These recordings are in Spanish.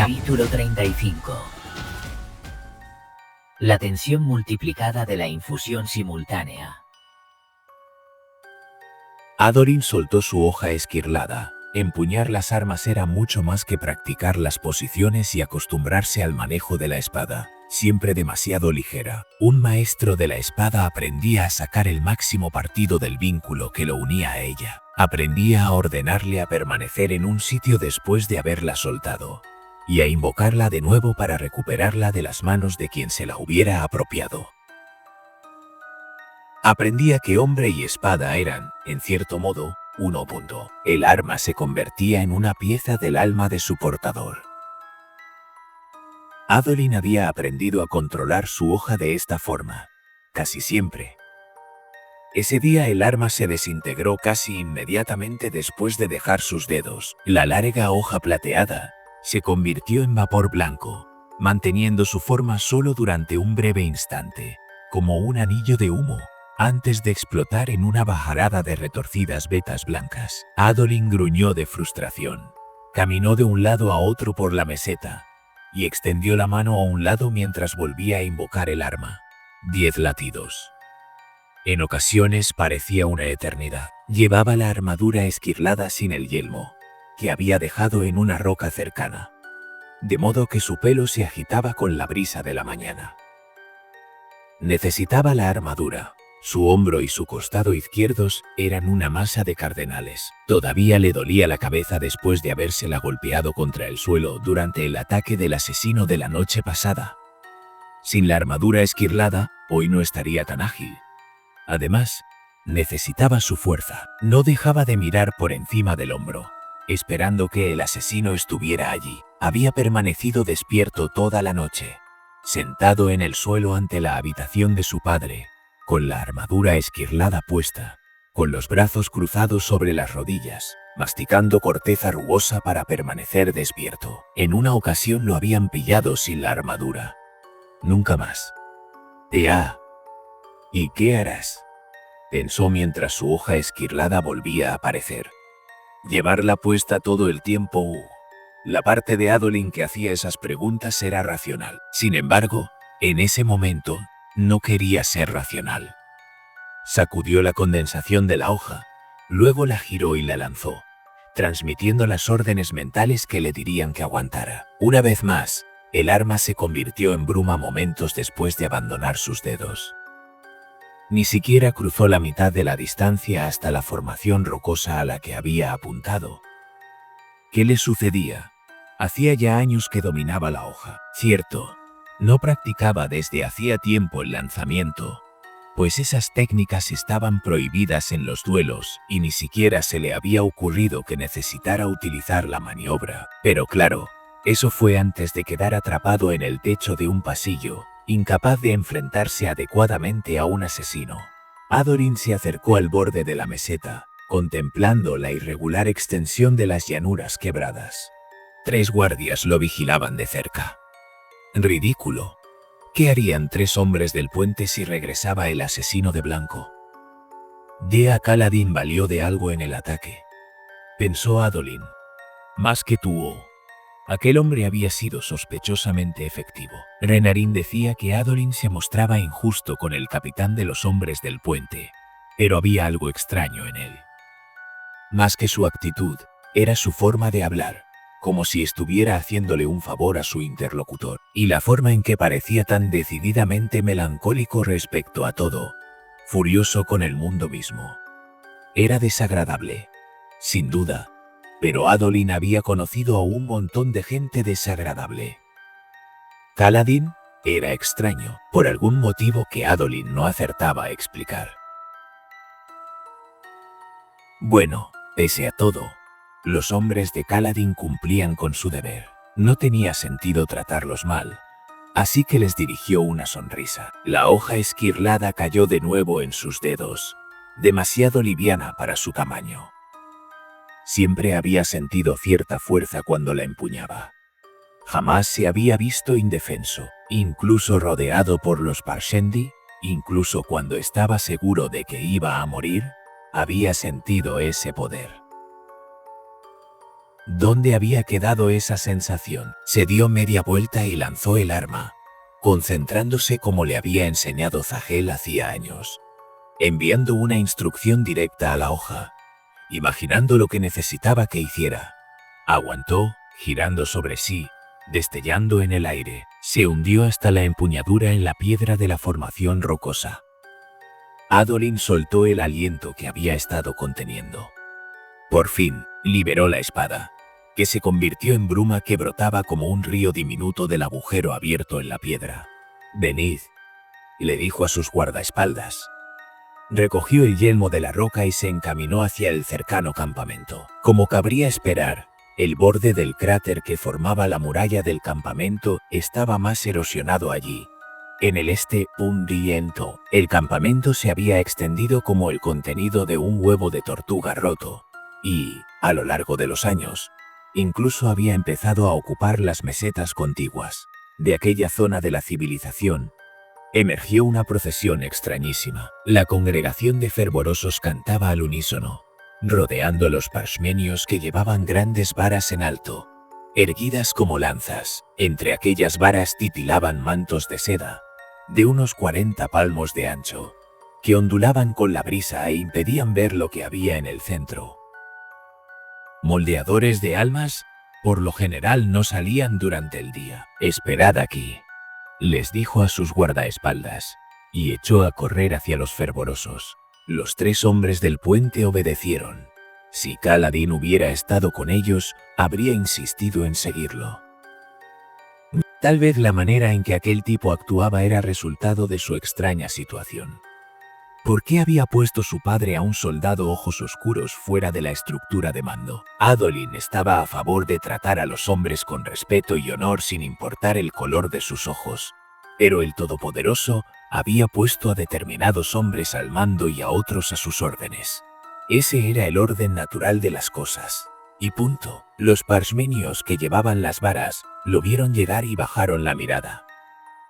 Capítulo 35. La tensión multiplicada de la infusión simultánea. Adolin soltó su hoja esquirlada. Empuñar las armas era mucho más que practicar las posiciones y acostumbrarse al manejo de la espada, siempre demasiado ligera. Un maestro de la espada aprendía a sacar el máximo partido del vínculo que lo unía a ella. Aprendía a ordenarle a permanecer en un sitio después de haberla soltado, y a invocarla de nuevo para recuperarla de las manos de quien se la hubiera apropiado. Aprendía que hombre y espada eran, en cierto modo, uno. El arma se convertía en una pieza del alma de su portador. Adolin había aprendido a controlar su hoja de esta forma, casi siempre. Ese día el arma se desintegró casi inmediatamente después de dejar sus dedos. La larga hoja plateada se convirtió en vapor blanco, manteniendo su forma solo durante un breve instante, como un anillo de humo, antes de explotar en una bajarada de retorcidas vetas blancas. Adolin gruñó de frustración. Caminó de un lado a otro por la meseta y extendió la mano a un lado mientras volvía a invocar el arma. 10 latidos. En ocasiones parecía una eternidad. Llevaba la armadura esquirlada sin el yelmo, que había dejado en una roca cercana, de modo que su pelo se agitaba con la brisa de la mañana. Necesitaba la armadura. Su hombro y su costado izquierdos eran una masa de cardenales. Todavía le dolía la cabeza después de habérsela golpeado contra el suelo durante el ataque del asesino de la noche pasada. Sin la armadura esquirlada, hoy no estaría tan ágil. Además, necesitaba su fuerza. No dejaba de mirar por encima del hombro, esperando que el asesino estuviera allí. Había permanecido despierto toda la noche, sentado en el suelo ante la habitación de su padre, con la armadura esquirlada puesta, con los brazos cruzados sobre las rodillas, masticando corteza rugosa para permanecer despierto. En una ocasión lo habían pillado sin la armadura. Nunca más. ¿Y qué harás?, pensó mientras su hoja esquirlada volvía a aparecer. Llevarla puesta todo el tiempo. La parte de Adolin que hacía esas preguntas era racional. Sin embargo, en ese momento, no quería ser racional. Sacudió la condensación de la hoja, luego la giró y la lanzó, transmitiendo las órdenes mentales que le dirían que aguantara. Una vez más, el arma se convirtió en bruma momentos después de abandonar sus dedos. Ni siquiera cruzó la mitad de la distancia hasta la formación rocosa a la que había apuntado. ¿Qué le sucedía? Hacía ya años que dominaba la hoja. Cierto, no practicaba desde hacía tiempo el lanzamiento, pues esas técnicas estaban prohibidas en los duelos y ni siquiera se le había ocurrido que necesitara utilizar la maniobra. Pero claro, eso fue antes de quedar atrapado en el techo de un pasillo, incapaz de enfrentarse adecuadamente a un asesino. Adolin se acercó al borde de la meseta, contemplando la irregular extensión de las llanuras quebradas. 3 guardias lo vigilaban de cerca. Ridículo. ¿Qué harían 3 hombres del puente si regresaba el asesino de blanco? Dea Kaladin valió de algo en el ataque, pensó Adolin. Más que tú. Aquel hombre había sido sospechosamente efectivo. Renarin decía que Adolin se mostraba injusto con el capitán de los hombres del puente, pero había algo extraño en él. Más que su actitud, era su forma de hablar, como si estuviera haciéndole un favor a su interlocutor, y la forma en que parecía tan decididamente melancólico respecto a todo, furioso con el mundo mismo. Era desagradable, sin duda, pero Adolin había conocido a un montón de gente desagradable. Kaladin era extraño, por algún motivo que Adolin no acertaba a explicar. Bueno, pese a todo, los hombres de Kaladin cumplían con su deber. No tenía sentido tratarlos mal, así que les dirigió una sonrisa. La hoja esquirlada cayó de nuevo en sus dedos, demasiado liviana para su tamaño. Siempre había sentido cierta fuerza cuando la empuñaba. Jamás se había visto indefenso, incluso rodeado por los Parshendi, incluso cuando estaba seguro de que iba a morir, había sentido ese poder. ¿Dónde había quedado esa sensación? Se dio media vuelta y lanzó el arma, concentrándose como le había enseñado Zahel hacía años, enviando una instrucción directa a la hoja, imaginando lo que necesitaba que hiciera. Aguantó, girando sobre sí, destellando en el aire. Se hundió hasta la empuñadura en la piedra de la formación rocosa. Adolin soltó el aliento que había estado conteniendo. Por fin, liberó la espada, que se convirtió en bruma que brotaba como un río diminuto del agujero abierto en la piedra. «Venid», le dijo a sus guardaespaldas. Recogió el yelmo de la roca y se encaminó hacia el cercano campamento. Como cabría esperar, el borde del cráter que formaba la muralla del campamento estaba más erosionado allí. En el este hundimiento, el campamento se había extendido como el contenido de un huevo de tortuga roto, y, a lo largo de los años, incluso había empezado a ocupar las mesetas contiguas. De aquella zona de la civilización, emergió una procesión extrañísima. La congregación de fervorosos cantaba al unísono, rodeando a los parshmenios que llevaban grandes varas en alto, erguidas como lanzas. Entre aquellas varas titilaban mantos de seda, de unos 40 palmos de ancho, que ondulaban con la brisa e impedían ver lo que había en el centro. Moldeadores de almas, por lo general no salían durante el día. «Esperad aquí», les dijo a sus guardaespaldas, y echó a correr hacia los fervorosos. Los 3 hombres del puente obedecieron. Si Kaladin hubiera estado con ellos, habría insistido en seguirlo. Tal vez la manera en que aquel tipo actuaba era resultado de su extraña situación. ¿Por qué había puesto su padre a un soldado ojos oscuros fuera de la estructura de mando? Adolin estaba a favor de tratar a los hombres con respeto y honor sin importar el color de sus ojos, pero el Todopoderoso había puesto a determinados hombres al mando y a otros a sus órdenes. Ese era el orden natural de las cosas. Y punto. Los parshmenios que llevaban las varas lo vieron llegar y bajaron la mirada.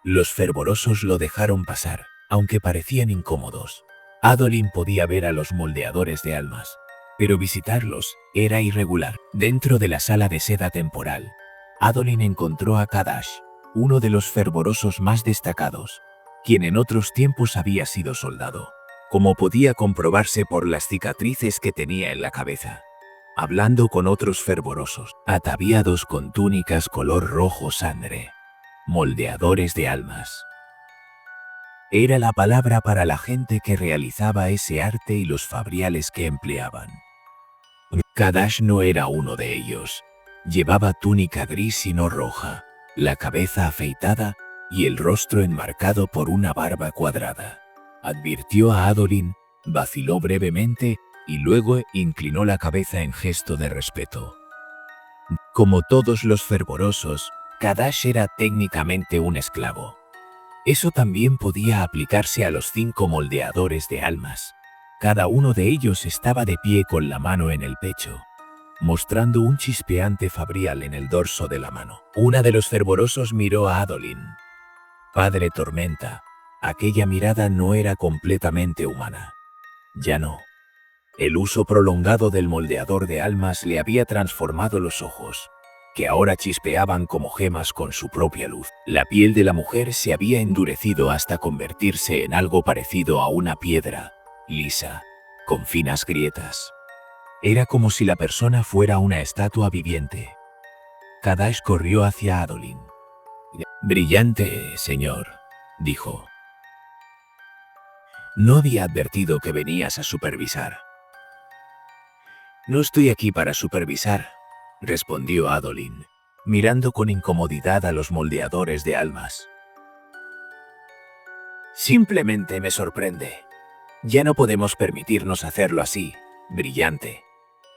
Los fervorosos lo dejaron pasar, aunque parecían incómodos. Adolin podía ver a los moldeadores de almas, pero visitarlos era irregular. Dentro de la sala de seda temporal, Adolin encontró a Kadash, uno de los fervorosos más destacados, quien en otros tiempos había sido soldado, como podía comprobarse por las cicatrices que tenía en la cabeza, hablando con otros fervorosos, ataviados con túnicas color rojo sangre, moldeadores de almas. Era la palabra para la gente que realizaba ese arte y los fabriales que empleaban. Kadash no era uno de ellos. Llevaba túnica gris y no roja, la cabeza afeitada y el rostro enmarcado por una barba cuadrada. Advirtió a Adolin, vaciló brevemente y luego inclinó la cabeza en gesto de respeto. Como todos los fervorosos, Kadash era técnicamente un esclavo. Eso también podía aplicarse a los 5 moldeadores de almas. Cada uno de ellos estaba de pie con la mano en el pecho, mostrando un chispeante fabrial en el dorso de la mano. Una de los fervorosos miró a Adolin. Padre Tormenta, aquella mirada no era completamente humana. Ya no. El uso prolongado del moldeador de almas le había transformado los ojos, que ahora chispeaban como gemas con su propia luz. La piel de la mujer se había endurecido hasta convertirse en algo parecido a una piedra, lisa, con finas grietas. Era como si la persona fuera una estatua viviente. Kadash corrió hacia Adolin. «Brillante, señor», dijo. «No había advertido que venías a supervisar». «No estoy aquí para supervisar», respondió Adolin, mirando con incomodidad a los moldeadores de almas. «Simplemente me sorprende. Ya no podemos permitirnos hacerlo así, brillante»,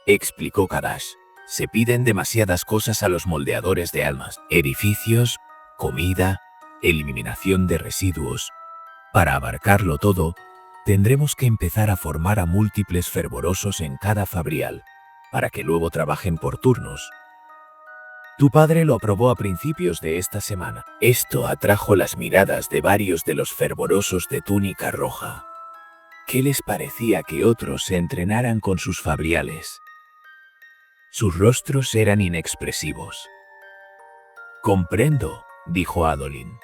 explicó Kadash. «Se piden demasiadas cosas a los moldeadores de almas. Edificios, comida, eliminación de residuos. Para abarcarlo todo, tendremos que empezar a formar a múltiples fervorosos en cada fabrial, para que luego trabajen por turnos. Tu padre lo aprobó a principios de esta semana». Esto atrajo las miradas de varios de los fervorosos de túnica roja. ¿Qué les parecía que otros se entrenaran con sus fabriales? Sus rostros eran inexpresivos. «Comprendo», dijo Adolin.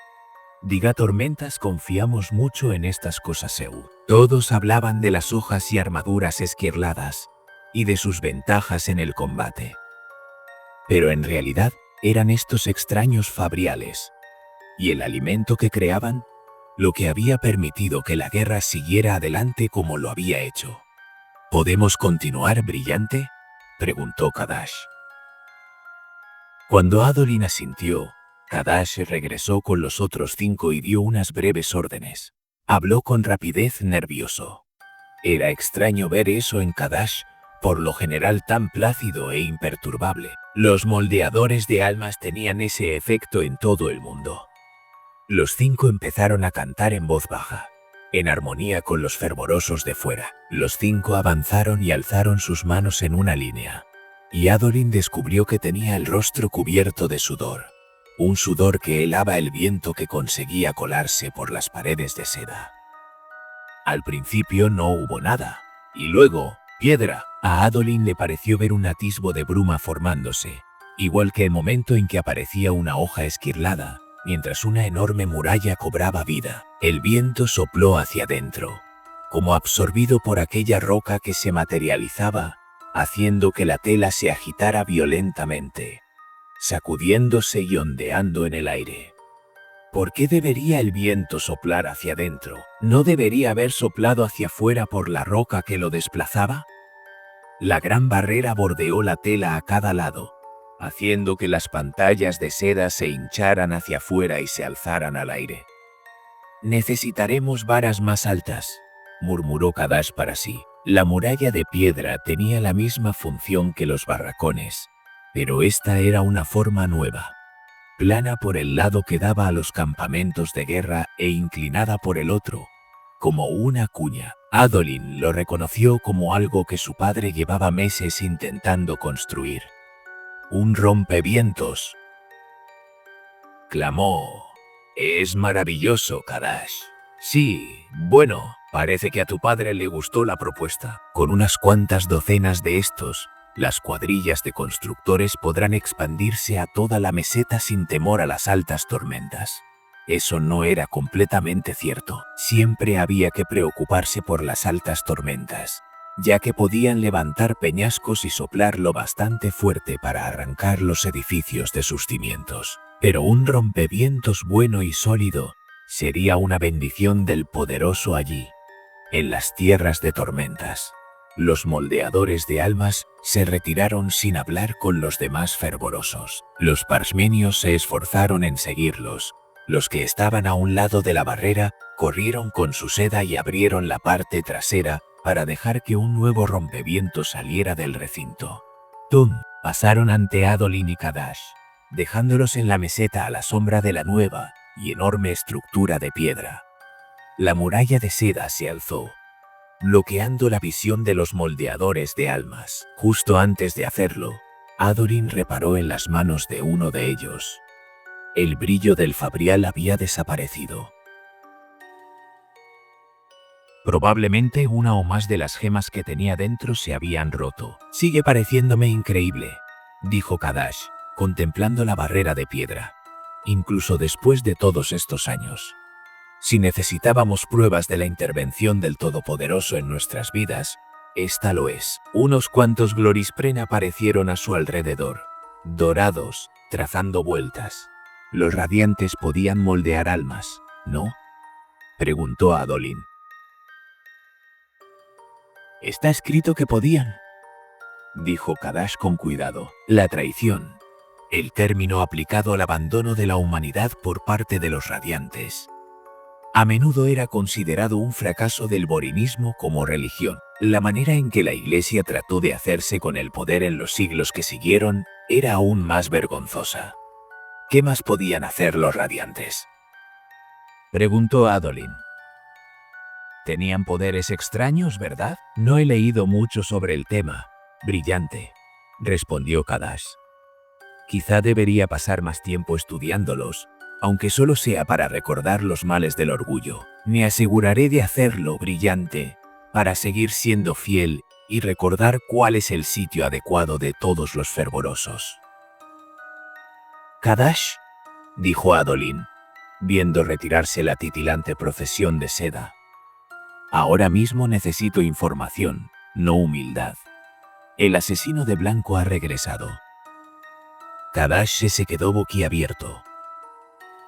«Diga Tormentas, confiamos mucho en estas cosas, Eu». Todos hablaban de las hojas y armaduras esquirladas, y de sus ventajas en el combate. Pero en realidad eran estos extraños fabriales, y el alimento que creaban, lo que había permitido que la guerra siguiera adelante como lo había hecho. «¿Podemos continuar, Brillante?», preguntó Kadash. Cuando Adolin asintió, Kadash regresó con los otros 5 y dio unas breves órdenes. Habló con rapidez, nervioso. Era extraño ver eso en Kadash, por lo general tan plácido e imperturbable. Los moldeadores de almas tenían ese efecto en todo el mundo. Los 5 empezaron a cantar en voz baja, en armonía con los fervorosos de fuera. Los 5 avanzaron y alzaron sus manos en una línea, y Adolin descubrió que tenía el rostro cubierto de sudor. Un sudor que helaba el viento que conseguía colarse por las paredes de seda. Al principio no hubo nada, y luego, piedra. A Adolin le pareció ver un atisbo de bruma formándose, igual que el momento en que aparecía una hoja esquirlada, mientras una enorme muralla cobraba vida. El viento sopló hacia adentro, como absorbido por aquella roca que se materializaba, haciendo que la tela se agitara violentamente, sacudiéndose y ondeando en el aire. ¿Por qué debería el viento soplar hacia adentro? ¿No debería haber soplado hacia afuera por la roca que lo desplazaba? La gran barrera bordeó la tela a cada lado, haciendo que las pantallas de seda se hincharan hacia afuera y se alzaran al aire. «Necesitaremos varas más altas», murmuró Kadash para sí. La muralla de piedra tenía la misma función que los barracones, pero esta era una forma nueva, plana por el lado que daba a los campamentos de guerra e inclinada por el otro, como una cuña. Adolin lo reconoció como algo que su padre llevaba meses intentando construir. «Un rompevientos», clamó. «Es maravilloso, Kadash». «Sí, bueno, parece que a tu padre le gustó la propuesta. Con unas cuantas docenas de estos, las cuadrillas de constructores podrán expandirse a toda la meseta sin temor a las altas tormentas». Eso no era completamente cierto. Siempre había que preocuparse por las altas tormentas, ya que podían levantar peñascos y soplar lo bastante fuerte para arrancar los edificios de sus cimientos. Pero un rompevientos bueno y sólido sería una bendición del poderoso allí, en las tierras de tormentas. Los moldeadores de almas se retiraron sin hablar con los demás fervorosos. Los parmenios se esforzaron en seguirlos. Los que estaban a un lado de la barrera corrieron con su seda y abrieron la parte trasera para dejar que un nuevo rompeviento saliera del recinto. ¡Tum! Pasaron ante Adolin y Kadash, dejándolos en la meseta a la sombra de la nueva y enorme estructura de piedra. La muralla de seda se alzó, bloqueando la visión de los moldeadores de almas. Justo antes de hacerlo, Adolin reparó en las manos de uno de ellos. El brillo del fabrial había desaparecido. Probablemente una o más de las gemas que tenía dentro se habían roto. «Sigue pareciéndome increíble», dijo Kadash, contemplando la barrera de piedra. «Incluso después de todos estos años. Si necesitábamos pruebas de la intervención del Todopoderoso en nuestras vidas, esta lo es». Unos cuantos Glorispren aparecieron a su alrededor, dorados, trazando vueltas. «Los radiantes podían moldear almas, ¿no?», preguntó Adolin. «Está escrito que podían», dijo Kadash con cuidado. «La traición, el término aplicado al abandono de la humanidad por parte de los radiantes, a menudo era considerado un fracaso del borinismo como religión. La manera en que la Iglesia trató de hacerse con el poder en los siglos que siguieron era aún más vergonzosa». «¿Qué más podían hacer los radiantes?», preguntó Adolin. «Tenían poderes extraños, ¿verdad?» «No he leído mucho sobre el tema, Brillante», respondió Kadash. «Quizá debería pasar más tiempo estudiándolos, aunque solo sea para recordar los males del orgullo. Me aseguraré de hacerlo, Brillante, para seguir siendo fiel y recordar cuál es el sitio adecuado de todos los fervorosos. «Kadash», dijo Adolin, viendo retirarse la titilante procesión de seda. «Ahora mismo necesito información, no humildad. El asesino de blanco ha regresado». Kadash se quedó boquiabierto.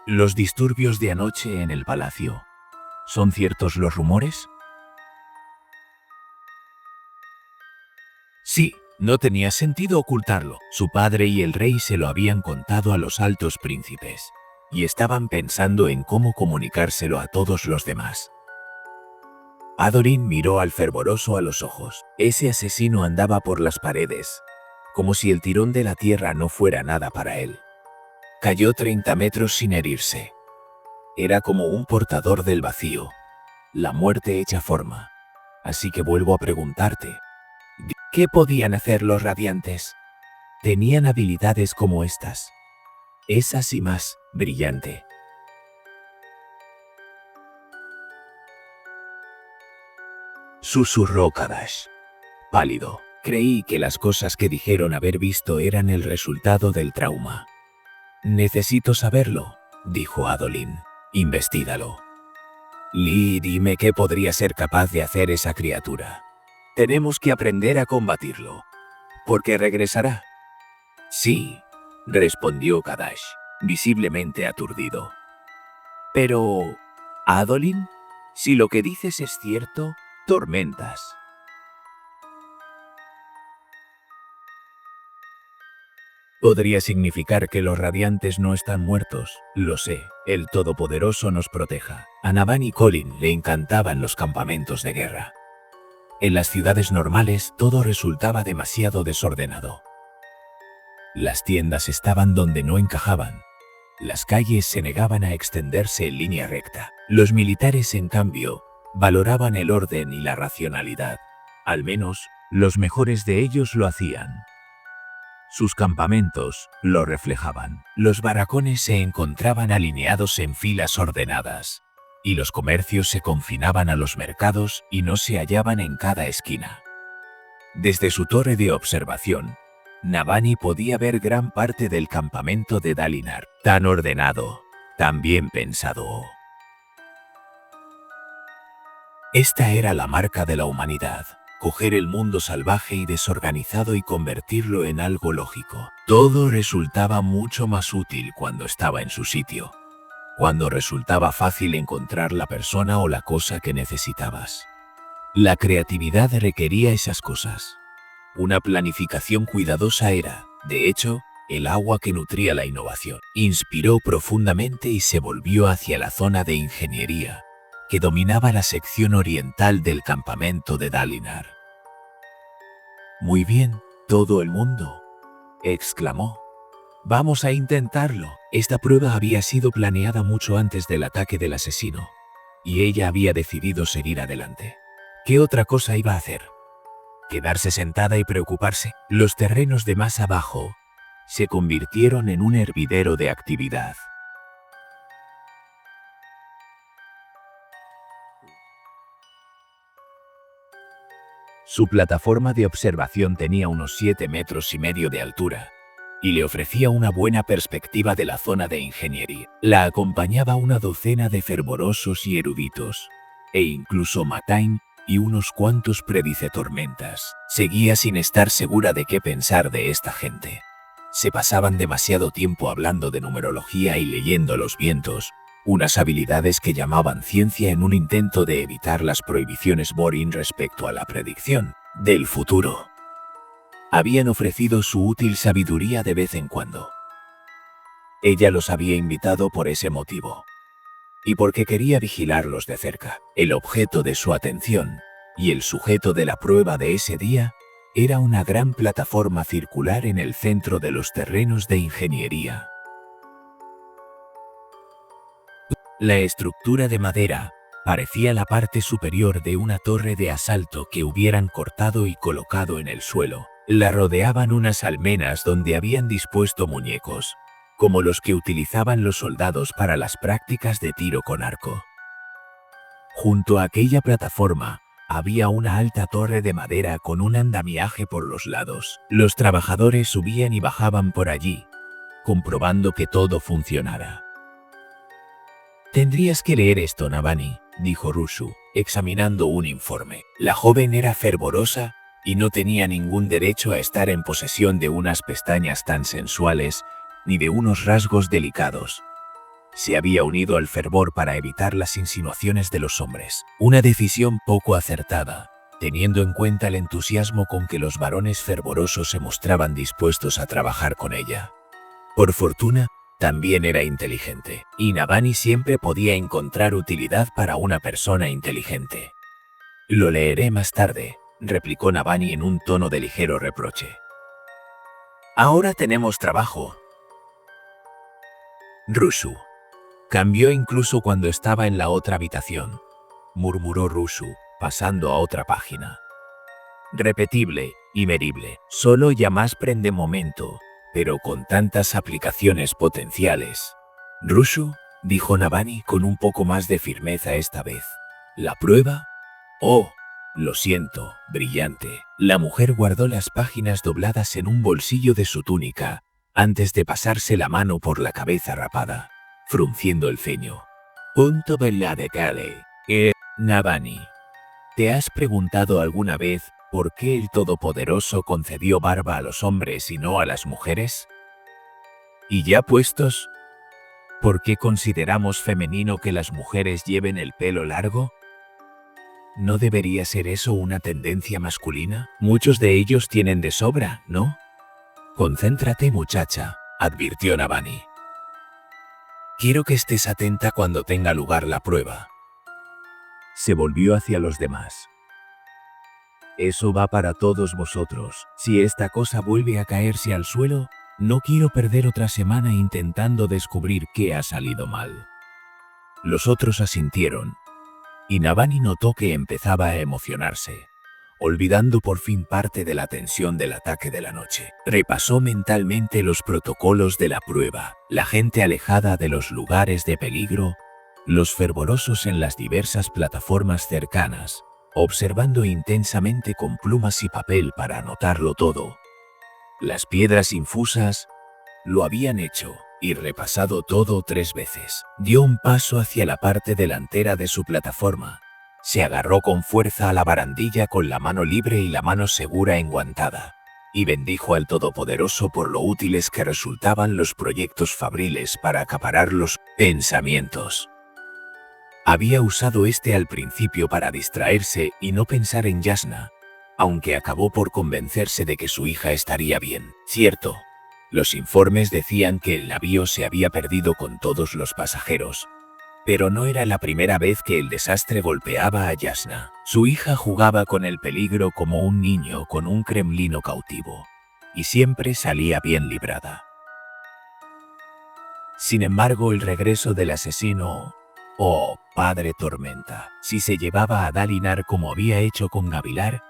«Los disturbios de anoche en el palacio. ¿Son ciertos los rumores?» Sí, no tenía sentido ocultarlo. Su padre y el rey se lo habían contado a los altos príncipes, y estaban pensando en cómo comunicárselo a todos los demás. Adolin miró al fervoroso a los ojos. Ese asesino andaba por las paredes, como si el tirón de la tierra no fuera nada para él. Cayó 30 metros sin herirse. Era como un portador del vacío, la muerte hecha forma. Así que vuelvo a preguntarte, ¿qué podían hacer los radiantes? Tenían habilidades como estas. Esas y más, brillante. Susurró Kadash, pálido. Creí que las cosas que dijeron haber visto eran el resultado del trauma. Necesito saberlo, dijo Adolin. Investígalo. Lee, dime qué podría ser capaz de hacer esa criatura. Tenemos que aprender a combatirlo. ¿Por qué regresará? Sí, respondió Kadash, visiblemente aturdido. Pero, Adolin, si lo que dices es cierto, tormentas. Podría significar que los radiantes no están muertos. Lo sé, el Todopoderoso nos proteja. A Navan y Colin le encantaban los campamentos de guerra. En las ciudades normales todo resultaba demasiado desordenado. Las tiendas estaban donde no encajaban. Las calles se negaban a extenderse en línea recta. Los militares, en cambio, valoraban el orden y la racionalidad. Al menos, los mejores de ellos lo hacían. Sus campamentos lo reflejaban. Los barracones se encontraban alineados en filas ordenadas, y los comercios se confinaban a los mercados y no se hallaban en cada esquina. Desde su torre de observación, Navani podía ver gran parte del campamento de Dalinar, tan ordenado, tan bien pensado. Esta era la marca de la humanidad. Coger el mundo salvaje y desorganizado y convertirlo en algo lógico. Todo resultaba mucho más útil cuando estaba en su sitio, cuando resultaba fácil encontrar la persona o la cosa que necesitabas. La creatividad requería esas cosas. Una planificación cuidadosa era, de hecho, el agua que nutría la innovación. Inspiró profundamente y se volvió hacia la zona de ingeniería, que dominaba la sección oriental del campamento de Dalinar. «Muy bien, todo el mundo», exclamó. «Vamos a intentarlo». Esta prueba había sido planeada mucho antes del ataque del asesino, y ella había decidido seguir adelante. ¿Qué otra cosa iba a hacer? ¿Quedarse sentada y preocuparse? Los terrenos de más abajo se convirtieron en un hervidero de actividad. Su plataforma de observación tenía unos 7,5 metros de altura y le ofrecía una buena perspectiva de la zona de ingeniería. La acompañaba una docena de fervorosos y eruditos, e incluso Matain y unos cuantos predicetormentas. Seguía sin estar segura de qué pensar de esta gente. Se pasaban demasiado tiempo hablando de numerología y leyendo los vientos, unas habilidades que llamaban ciencia en un intento de evitar las prohibiciones Borin respecto a la predicción del futuro. Habían ofrecido su útil sabiduría de vez en cuando. Ella los había invitado por ese motivo, y porque quería vigilarlos de cerca. El objeto de su atención, y el sujeto de la prueba de ese día, era una gran plataforma circular en el centro de los terrenos de ingeniería. La estructura de madera parecía la parte superior de una torre de asalto que hubieran cortado y colocado en el suelo. La rodeaban unas almenas donde habían dispuesto muñecos, como los que utilizaban los soldados para las prácticas de tiro con arco. Junto a aquella plataforma había una alta torre de madera con un andamiaje por los lados. Los trabajadores subían y bajaban por allí, comprobando que todo funcionara. «Tendrías que leer esto, Navani», dijo Rushu, examinando un informe. La joven era fervorosa y no tenía ningún derecho a estar en posesión de unas pestañas tan sensuales ni de unos rasgos delicados. Se había unido al fervor para evitar las insinuaciones de los hombres. Una decisión poco acertada, teniendo en cuenta el entusiasmo con que los varones fervorosos se mostraban dispuestos a trabajar con ella. Por fortuna, también era inteligente, y Navani siempre podía encontrar utilidad para una persona inteligente. «Lo leeré más tarde», replicó Navani en un tono de ligero reproche. «Ahora tenemos trabajo». «Rushu. Cambió incluso cuando estaba en la otra habitación», murmuró Rushu, pasando a otra página. «Repetible y medible, solo ya más prende momento, pero con tantas aplicaciones potenciales». «Rushu», dijo Navani con un poco más de firmeza esta vez. «¿La prueba?» «Oh, lo siento, brillante». La mujer guardó las páginas dobladas en un bolsillo de su túnica, antes de pasarse la mano por la cabeza rapada, frunciendo el ceño. «Punto de Kale. Navani, ¿te has preguntado alguna vez por qué el Todopoderoso concedió barba a los hombres y no a las mujeres? Y ya puestos, ¿por qué consideramos femenino que las mujeres lleven el pelo largo? ¿No debería ser eso una tendencia masculina? Muchos de ellos tienen de sobra, ¿no?» «Concéntrate, muchacha», advirtió Navani. «Quiero que estés atenta cuando tenga lugar la prueba». Se volvió hacia los demás. «Eso va para todos vosotros. Si esta cosa vuelve a caerse al suelo, no quiero perder otra semana intentando descubrir qué ha salido mal». Los otros asintieron, y Navani notó que empezaba a emocionarse, olvidando por fin parte de la tensión del ataque de la noche. Repasó mentalmente los protocolos de la prueba, la gente alejada de los lugares de peligro, los fervorosos en las diversas plataformas cercanas, observando intensamente con plumas y papel para anotarlo todo. Las piedras infusas lo habían hecho, y repasado todo 3 veces. Dio un paso hacia la parte delantera de su plataforma. Se agarró con fuerza a la barandilla con la mano libre y la mano segura enguantada, y bendijo al Todopoderoso por lo útiles que resultaban los proyectos fabriles para acaparar los pensamientos. Había usado al principio para distraerse y no pensar en Yasna, aunque acabó por convencerse de que su hija estaría bien. Cierto, los informes decían que el navío se había perdido con todos los pasajeros, pero no era la primera vez que el desastre golpeaba a Yasna. Su hija jugaba con el peligro como un niño con un gremlino cautivo, y siempre salía bien librada. Sin embargo, el regreso del asesino, oh, padre tormenta, si se llevaba a Dalinar como había hecho con Gavilar,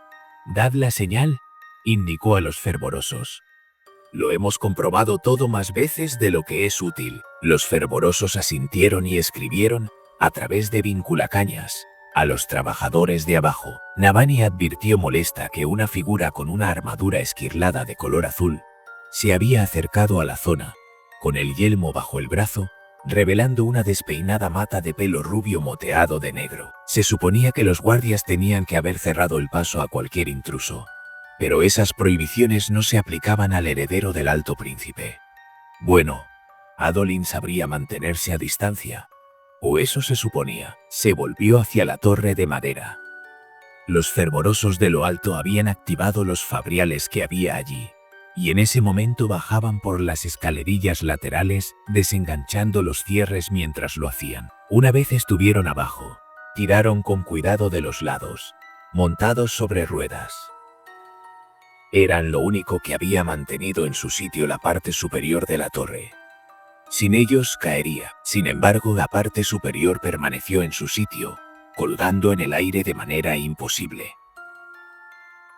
«Dad la señal», indicó a los fervorosos. «Lo hemos comprobado todo más veces de lo que es útil». Los fervorosos asintieron y escribieron, a través de vinculacañas, a los trabajadores de abajo. Navani advirtió molesta que una figura con una armadura esquirlada de color azul se había acercado a la zona, con el yelmo bajo el brazo, revelando una despeinada mata de pelo rubio moteado de negro. Se suponía que los guardias tenían que haber cerrado el paso a cualquier intruso, pero esas prohibiciones no se aplicaban al heredero del Alto Príncipe. Bueno, Adolin sabría mantenerse a distancia, o eso se suponía. Se volvió hacia la torre de madera. Los fervorosos de lo alto habían activado los fabriales que había allí, y en ese momento bajaban por las escalerillas laterales, desenganchando los cierres mientras lo hacían. Una vez estuvieron abajo, tiraron con cuidado de los lados, montados sobre ruedas. Eran lo único que había mantenido en su sitio la parte superior de la torre. Sin ellos caería. Sin embargo, la parte superior permaneció en su sitio, colgando en el aire de manera imposible.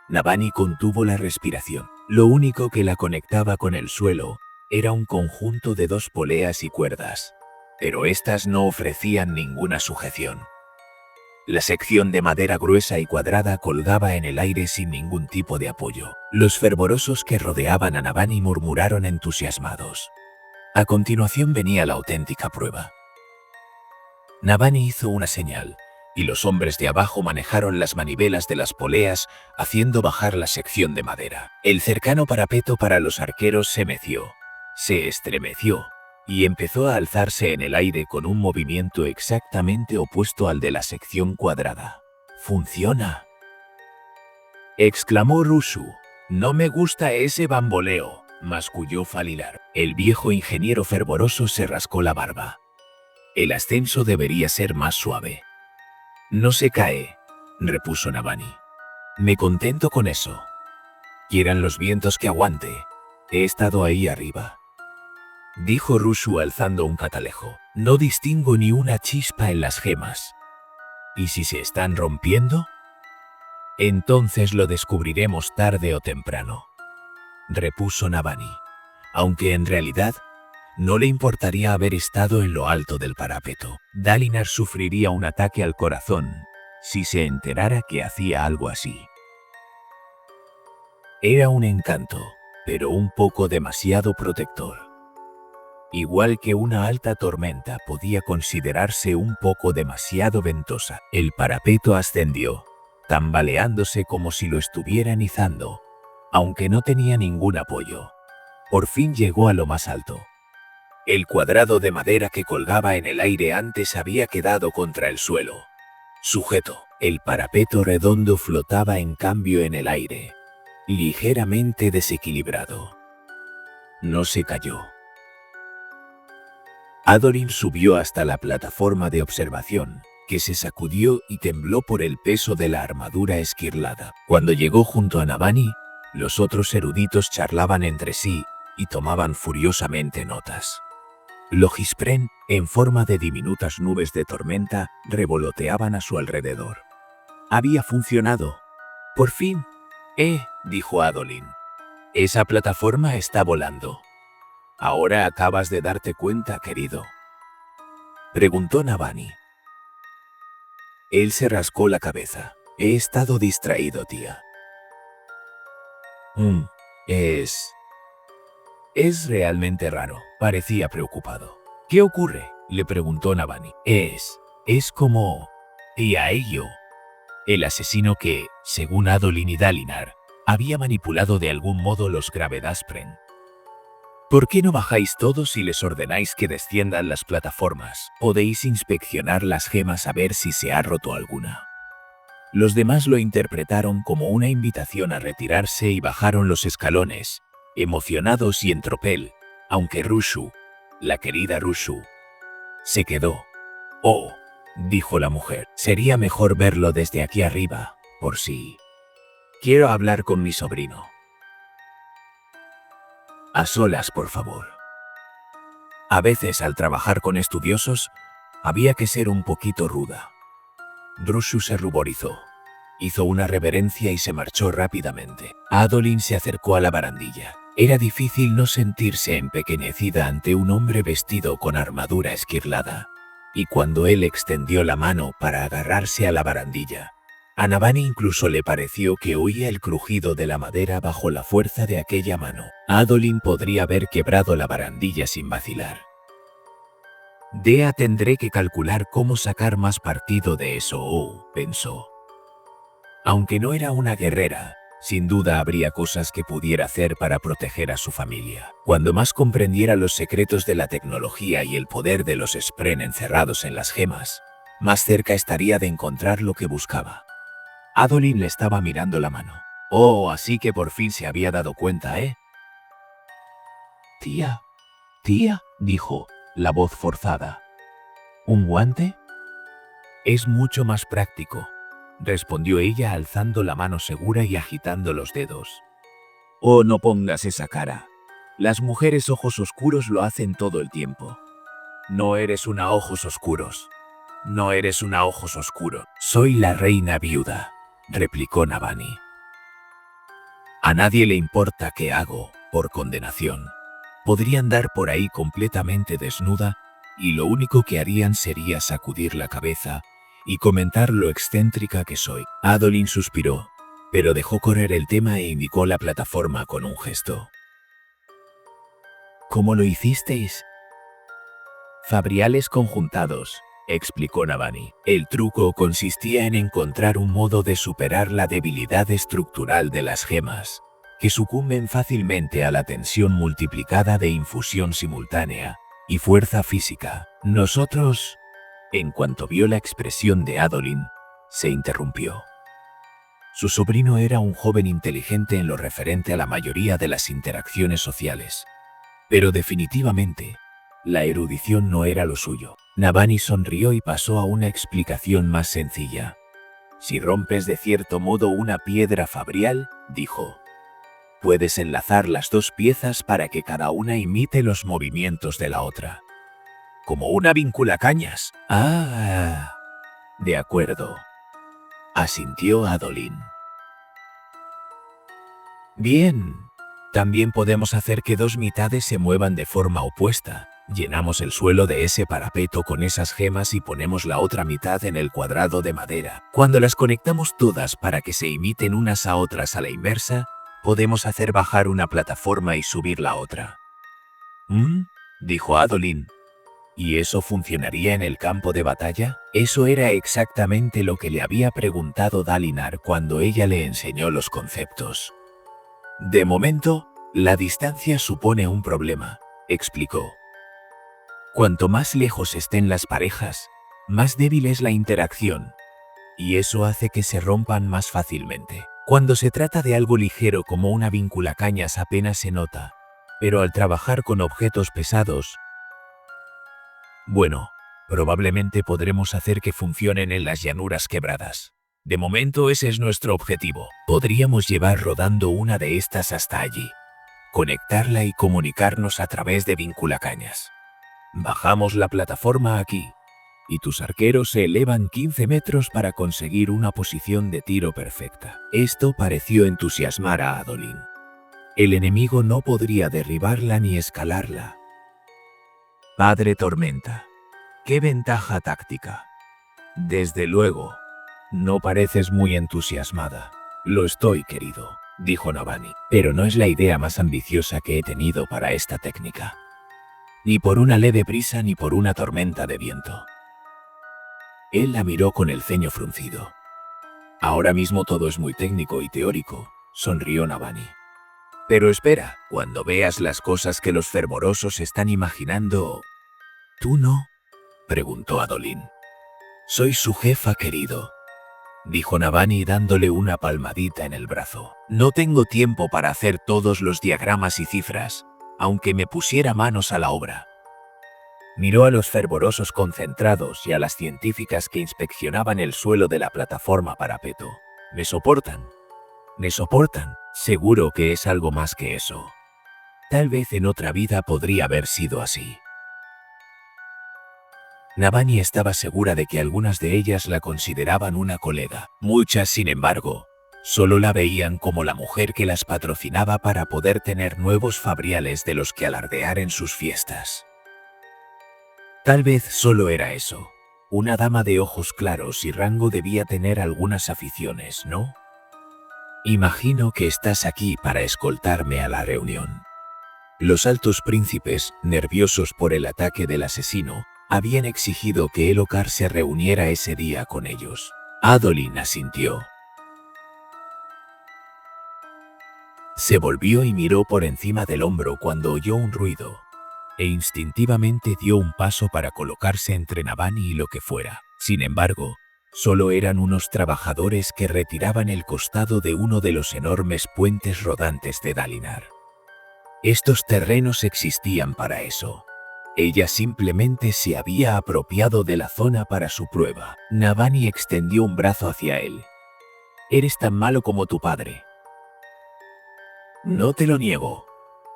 Navani contuvo la respiración. Lo único que la conectaba con el suelo era un conjunto de 2 poleas y cuerdas, pero estas no ofrecían ninguna sujeción. La sección de madera gruesa y cuadrada colgaba en el aire sin ningún tipo de apoyo. Los fervorosos que rodeaban a Navani murmuraron entusiasmados. A continuación venía la auténtica prueba. Navani hizo una señal, y los hombres de abajo manejaron las manivelas de las poleas, haciendo bajar la sección de madera. El cercano parapeto para los arqueros se meció, se estremeció, y empezó a alzarse en el aire con un movimiento exactamente opuesto al de la sección cuadrada. ¡Funciona!, exclamó Rushu. No me gusta ese bamboleo, masculló Falilar. El viejo ingeniero fervoroso se rascó la barba. El ascenso debería ser más suave. No se cae, repuso Navani. Me contento con eso. Quieran los vientos que aguante. He estado ahí arriba, dijo Rushu alzando un catalejo. No distingo ni una chispa en las gemas. ¿Y si se están rompiendo? Entonces lo descubriremos tarde o temprano, repuso Navani, aunque en realidad no le importaría haber estado en lo alto del parapeto. Dalinar sufriría un ataque al corazón si se enterara que hacía algo así. Era un encanto, pero un poco demasiado protector. Igual que una alta tormenta podía considerarse un poco demasiado ventosa. El parapeto ascendió, tambaleándose como si lo estuvieran izando, aunque no tenía ningún apoyo. Por fin llegó a lo más alto. El cuadrado de madera que colgaba en el aire antes había quedado contra el suelo, sujeto. El parapeto redondo flotaba en cambio en el aire, ligeramente desequilibrado. No se cayó. Adolin subió hasta la plataforma de observación, que se sacudió y tembló por el peso de la armadura esquirlada. Cuando llegó junto a Navani, los otros eruditos charlaban entre sí y tomaban furiosamente notas. Logispren, en forma de diminutas nubes de tormenta, revoloteaban a su alrededor. Había funcionado. Por fin. Dijo Adolin. Esa plataforma está volando. ¿Ahora acabas de darte cuenta, querido?, preguntó Navani. Él se rascó la cabeza. He estado distraído, tía. Es realmente raro. Parecía preocupado. ¿Qué ocurre?, le preguntó Navani. Es como... Y a ello. El asesino que, según Adolin y Dalinar, había manipulado de algún modo los Gravedaspren. ¿Por qué no bajáis todos y les ordenáis que desciendan las plataformas? Podéis inspeccionar las gemas a ver si se ha roto alguna. Los demás lo interpretaron como una invitación a retirarse y bajaron los escalones, emocionados y en tropel, aunque Rushu, la querida Rushu, se quedó. Oh, dijo la mujer, sería mejor verlo desde aquí arriba, por si... Quiero hablar con mi sobrino. A solas, por favor. A veces, al trabajar con estudiosos, había que ser un poquito ruda. Rushu se ruborizó, hizo una reverencia y se marchó rápidamente. Adolin se acercó a la barandilla. Era difícil no sentirse empequeñecida ante un hombre vestido con armadura esquirlada, y cuando él extendió la mano para agarrarse a la barandilla, a Navani incluso le pareció que oía el crujido de la madera bajo la fuerza de aquella mano. Adolin podría haber quebrado la barandilla sin vacilar. Tendré que calcular cómo sacar más partido de eso, pensó. Aunque no era una guerrera, sin duda habría cosas que pudiera hacer para proteger a su familia. Cuando más comprendiera los secretos de la tecnología y el poder de los Spren encerrados en las gemas, más cerca estaría de encontrar lo que buscaba. Adolin le estaba mirando la mano. Oh, así que por fin se había dado cuenta, ¿eh? Tía, dijo, la voz forzada. ¿Un guante? Es mucho más práctico, respondió ella alzando la mano segura y agitando los dedos. Oh, no pongas esa cara. Las mujeres ojos oscuros lo hacen todo el tiempo. No eres una ojos oscuros. No eres una ojos oscuro. Soy la reina viuda, replicó Navani. A nadie le importa qué hago, por condenación. Podría andar por ahí completamente desnuda y lo único que harían sería sacudir la cabeza y comentar lo excéntrica que soy. Adolin suspiró, pero dejó correr el tema e indicó la plataforma con un gesto. ¿Cómo lo hicisteis? Fabriales conjuntados, explicó Navani. El truco consistía en encontrar un modo de superar la debilidad estructural de las gemas, que sucumben fácilmente a la tensión multiplicada de infusión simultánea y fuerza física. Nosotros, en cuanto vio la expresión de Adolin, se interrumpió. Su sobrino era un joven inteligente en lo referente a la mayoría de las interacciones sociales, pero definitivamente, la erudición no era lo suyo. Navani sonrió y pasó a una explicación más sencilla. Si rompes de cierto modo una piedra fabrial, dijo, puedes enlazar las dos piezas para que cada una imite los movimientos de la otra. Como una vinculacañas. Ah, de acuerdo, asintió Adolin. Bien, también podemos hacer que dos mitades se muevan de forma opuesta. Llenamos el suelo de ese parapeto con esas gemas y ponemos la otra mitad en el cuadrado de madera. Cuando las conectamos todas para que se imiten unas a otras a la inversa, podemos hacer bajar una plataforma y subir la otra. Dijo Adolin. ¿Y eso funcionaría en el campo de batalla? Eso era exactamente lo que le había preguntado Dalinar cuando ella le enseñó los conceptos. De momento, la distancia supone un problema, explicó. Cuanto más lejos estén las parejas, más débil es la interacción, y eso hace que se rompan más fácilmente. Cuando se trata de algo ligero como una vinculacañas apenas se nota, pero al trabajar con objetos pesados, bueno, probablemente podremos hacer que funcionen en las llanuras quebradas. De momento ese es nuestro objetivo. Podríamos llevar rodando una de estas hasta allí, conectarla y comunicarnos a través de vinculacañas. Bajamos la plataforma aquí, y tus arqueros se elevan 15 metros para conseguir una posición de tiro perfecta. Esto pareció entusiasmar a Adolin. El enemigo no podría derribarla ni escalarla. Padre Tormenta, ¡qué ventaja táctica! Desde luego, no pareces muy entusiasmada. Lo estoy, querido, dijo Navani, pero no es la idea más ambiciosa que he tenido para esta técnica. Ni por una leve brisa ni por una tormenta de viento. Él la miró con el ceño fruncido. Ahora mismo todo es muy técnico y teórico, sonrió Navani. Pero espera, cuando veas las cosas que los fervorosos están imaginando... ¿Tú no? Preguntó Adolin. Soy su jefa, querido, dijo Navani dándole una palmadita en el brazo. No tengo tiempo para hacer todos los diagramas y cifras, aunque me pusiera manos a la obra. Miró a los fervorosos concentrados y a las científicas que inspeccionaban el suelo de la plataforma parapeto. ¿Me soportan? ¿Me soportan? Seguro que es algo más que eso. Tal vez en otra vida podría haber sido así. Navani estaba segura de que algunas de ellas la consideraban una colega. Muchas, sin embargo, solo la veían como la mujer que las patrocinaba para poder tener nuevos fabriales de los que alardear en sus fiestas. Tal vez solo era eso. Una dama de ojos claros y rango debía tener algunas aficiones, ¿no? Imagino que estás aquí para escoltarme a la reunión. Los altos príncipes, nerviosos por el ataque del asesino, habían exigido que Elhokar se reuniera ese día con ellos. Adolin asintió. Se volvió y miró por encima del hombro cuando oyó un ruido, e instintivamente dio un paso para colocarse entre Navani y lo que fuera. Sin embargo, solo eran unos trabajadores que retiraban el costado de uno de los enormes puentes rodantes de Dalinar. Estos terrenos existían para eso. Ella simplemente se había apropiado de la zona para su prueba. Navani extendió un brazo hacia él. «Eres tan malo como tu padre». «No te lo niego»,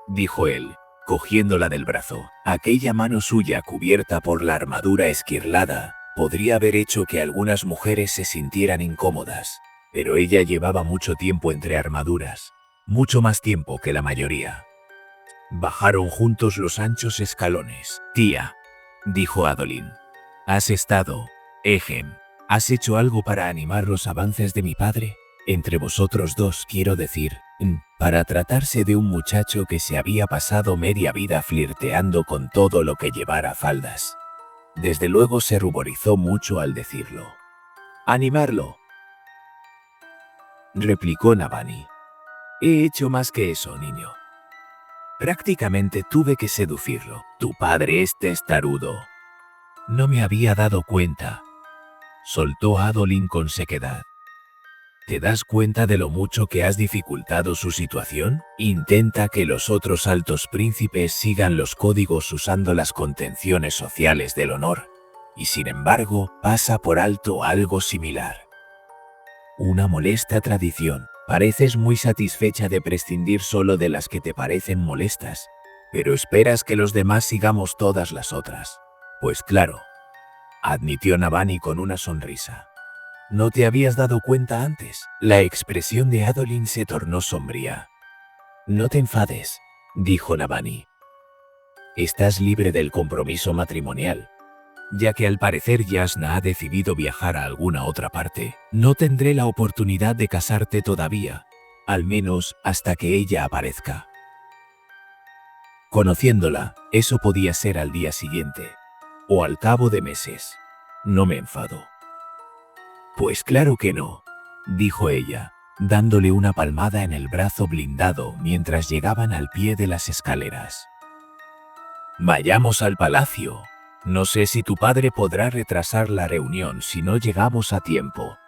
dijo él, cogiéndola del brazo. Aquella mano suya cubierta por la armadura esquirlada podría haber hecho que algunas mujeres se sintieran incómodas, pero ella llevaba mucho tiempo entre armaduras, mucho más tiempo que la mayoría. Bajaron juntos los anchos escalones. «Tía», dijo Adolin, «has estado, ¿Has hecho algo para animar los avances de mi padre? Entre vosotros dos, quiero decir, para tratarse de un muchacho que se había pasado media vida flirteando con todo lo que llevara faldas. Desde luego se ruborizó mucho al decirlo. «Animarlo», replicó Navani. «He hecho más que eso, niño. Prácticamente tuve que seducirlo. Tu padre es testarudo». «No me había dado cuenta», soltó Adolin con sequedad. ¿Te das cuenta de lo mucho que has dificultado su situación? Intenta que los otros altos príncipes sigan los códigos usando las contenciones sociales del honor, y sin embargo pasa por alto algo similar. Una molesta tradición. Pareces muy satisfecha de prescindir solo de las que te parecen molestas, pero esperas que los demás sigamos todas las otras. Pues claro, admitió Navani con una sonrisa. ¿No te habías dado cuenta antes? La expresión de Adolin se tornó sombría. No te enfades, dijo Navani. Estás libre del compromiso matrimonial. Ya que al parecer Yasna ha decidido viajar a alguna otra parte, no tendré la oportunidad de casarte todavía, al menos hasta que ella aparezca. Conociéndola, eso podía ser al día siguiente, o al cabo de meses. No me enfado. Pues claro que no, dijo ella, dándole una palmada en el brazo blindado mientras llegaban al pie de las escaleras. Vayamos al palacio. No sé si tu padre podrá retrasar la reunión si no llegamos a tiempo.